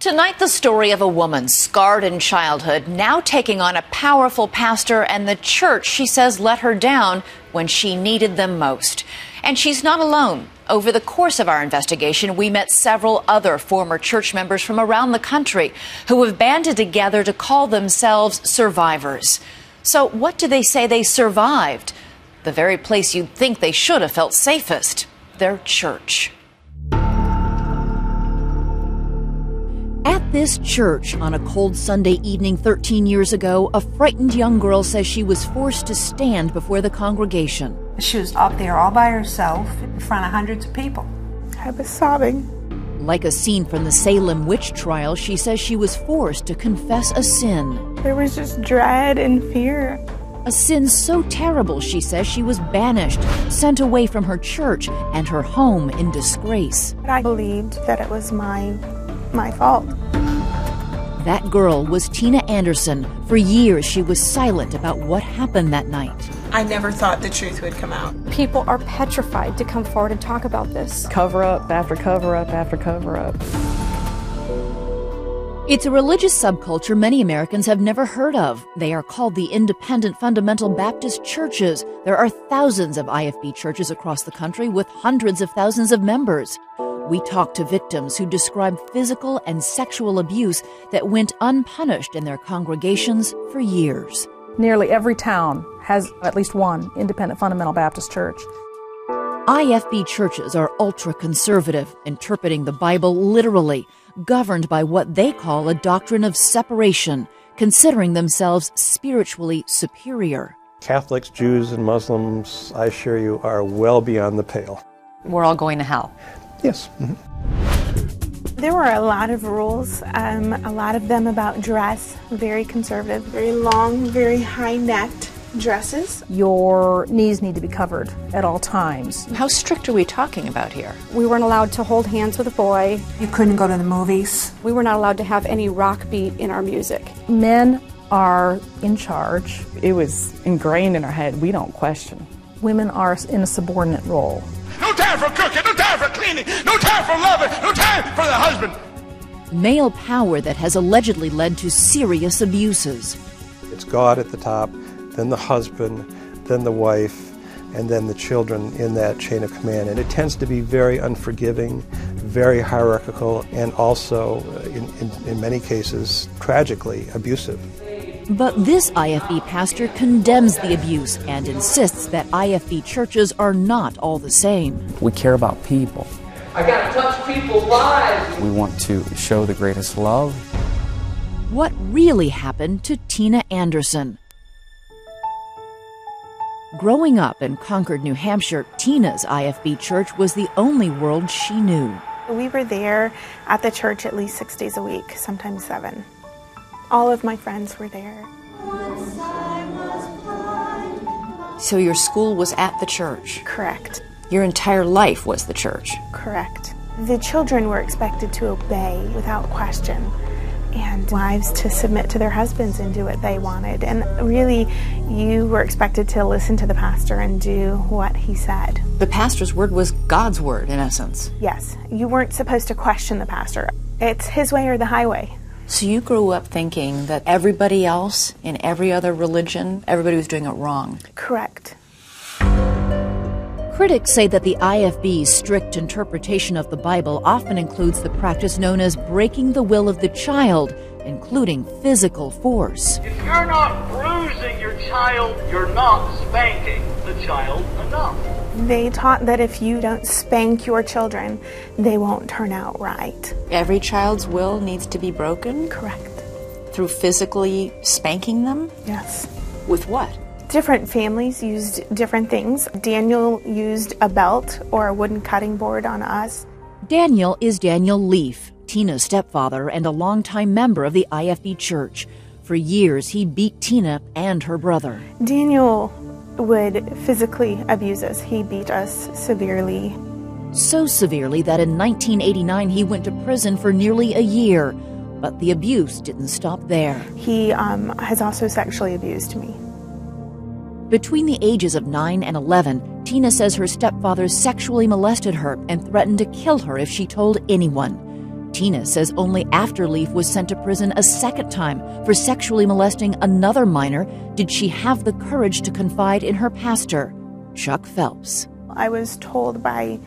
Tonight, the story of a woman scarred in childhood, now taking on a powerful pastor and the church she says let her down when she needed them most. And she's not alone. Over the course of our investigation, we met several other former church members from around the country who have banded together to call themselves survivors. So what do they say they survived? The very place you'd think they should have felt safest, their church. At this church on a cold Sunday evening 13 years ago, a frightened young girl says she was forced to stand before the congregation. She was up there all by herself in front of hundreds of people. I was sobbing. Like a scene from the Salem witch trial, she says she was forced to confess a sin. There was just dread and fear. A sin so terrible, she says, she was banished, sent away from her church and her home in disgrace. I believed that it was my fault. That girl was Tina Anderson. For years, she was silent about what happened that night. I never thought the truth would come out. People are petrified to come forward and talk about this. Cover up after cover up after cover up. It's a religious subculture many Americans have never heard of. They are called the Independent Fundamental Baptist Churches. There are thousands of IFB churches across the country with hundreds of thousands of members. We talked to victims who described physical and sexual abuse that went unpunished in their congregations for years. Nearly every town has at least one Independent Fundamental Baptist church. IFB churches are ultra-conservative, interpreting the Bible literally, governed by what they call a doctrine of separation, considering themselves spiritually superior. Catholics, Jews, and Muslims, I assure you, are well beyond the pale. We're all going to hell. Yes. Mm-hmm. There were a lot of rules, a lot of them about dress, very conservative, very long, very high-necked dresses. Your knees need to be covered at all times. How strict are we talking about here? We weren't allowed to hold hands with a boy. You couldn't go to the movies. We were not allowed to have any rock beat in our music. Men are in charge. It was ingrained in our head. We don't question. Women are in a subordinate role. No time for cooking, no time for cleaning, no time for loving, no time for the husband. Male power that has allegedly led to serious abuses. It's God at the top, then the husband, then the wife, and then the children in that chain of command. And it tends to be very unforgiving, very hierarchical, and also, in many cases, tragically abusive. But this IFB pastor condemns the abuse and insists that IFB churches are not all the same. We care about people. I gotta touch people's lives. We want to show the greatest love. What really happened to Tina Anderson? Growing up in Concord, New Hampshire, Tina's IFB church was the only world she knew. We were there at the church at least 6 days a week, sometimes 7. All of my friends were there. So your school was at the church? Correct. Your entire life was the church? Correct. The children were expected to obey without question, and wives to submit to their husbands and do what they wanted. And really, you were expected to listen to the pastor and do what he said. The pastor's word was God's word, in essence? Yes. You weren't supposed to question the pastor. It's his way or the highway. So you grew up thinking that everybody else in every other religion, everybody was doing it wrong? Correct. Critics say that the IFB's strict interpretation of the Bible often includes the practice known as breaking the will of the child, including physical force. If you're not bruising your child, you're not spanking the child enough. They taught that if you don't spank your children, they won't turn out right. Every child's will needs to be broken? Correct. Through physically spanking them? Yes. With what? Different families used different things. Daniel used a belt or a wooden cutting board on us. Daniel is Daniel Leaf, Tina's stepfather and a longtime member of the IFB church. For years, he beat Tina and her brother. Daniel would physically abuse us. He beat us severely. So severely that in 1989 he went to prison for nearly a year. But the abuse didn't stop there. He has also sexually abused me. Between the ages of 9 and 11, Tina says her stepfather sexually molested her and threatened to kill her if she told anyone. Tina says only after Leaf was sent to prison a second time for sexually molesting another minor did she have the courage to confide in her pastor, Chuck Phelps. I was told by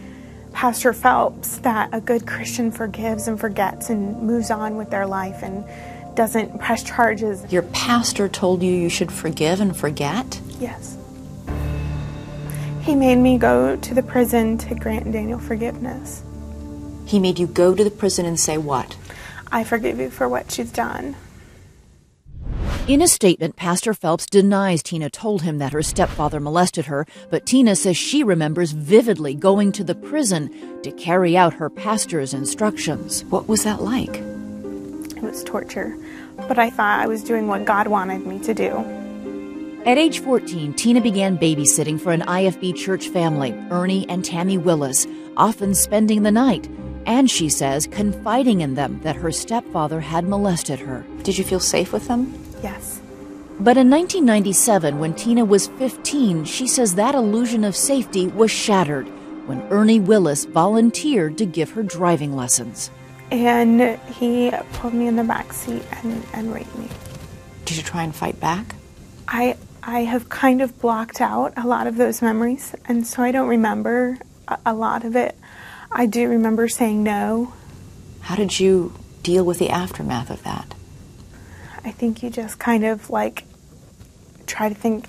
Pastor Phelps that a good Christian forgives and forgets and moves on with their life and doesn't press charges. Your pastor told you you should forgive and forget? Yes. He made me go to the prison to grant Daniel forgiveness. He made you go to the prison and say what? I forgive you for what you've done. In a statement, Pastor Phelps denies Tina told him that her stepfather molested her, but Tina says she remembers vividly going to the prison to carry out her pastor's instructions. What was that like? It was torture, but I thought I was doing what God wanted me to do. At age 14, Tina began babysitting for an IFB church family, Ernie and Tammy Willis, often spending the night. And she says confiding in them that her stepfather had molested her. Did you feel safe with them? Yes. But in 1997, when Tina was 15, she says that illusion of safety was shattered when Ernie Willis volunteered to give her driving lessons. And he pulled me in the back seat and raped me. Did you try and fight back? I have kind of blocked out a lot of those memories, and so I don't remember a lot of it. I do remember saying no. How did you deal with the aftermath of that? I think you just kind of like try to think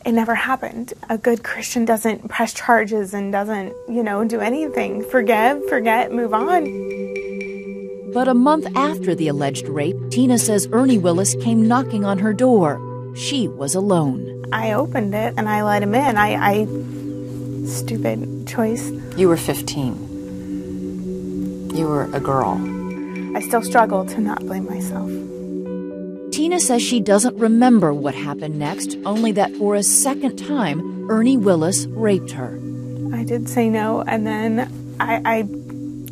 it never happened. A good Christian doesn't press charges and doesn't, do anything. Forgive, forget, move on. But a month after the alleged rape, Tina says Ernie Willis came knocking on her door. She was alone. I opened it and I let him in. I stupid choice. You were 15. You were a girl. I still struggle to not blame myself. Tina says she doesn't remember what happened next, only that for a second time, Ernie Willis raped her. I did say no, and then I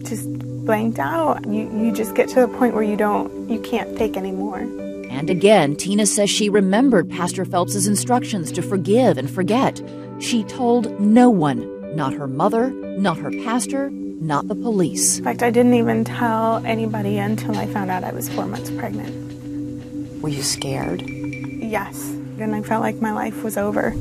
just blanked out. You just get to the point where you can't take anymore. And again, Tina says she remembered Pastor Phelps's instructions to forgive and forget. She told no one, not her mother, not her pastor, not the police. In fact, I didn't even tell anybody until I found out I was 4 months pregnant. Were you scared? Yes, and I felt like my life was over.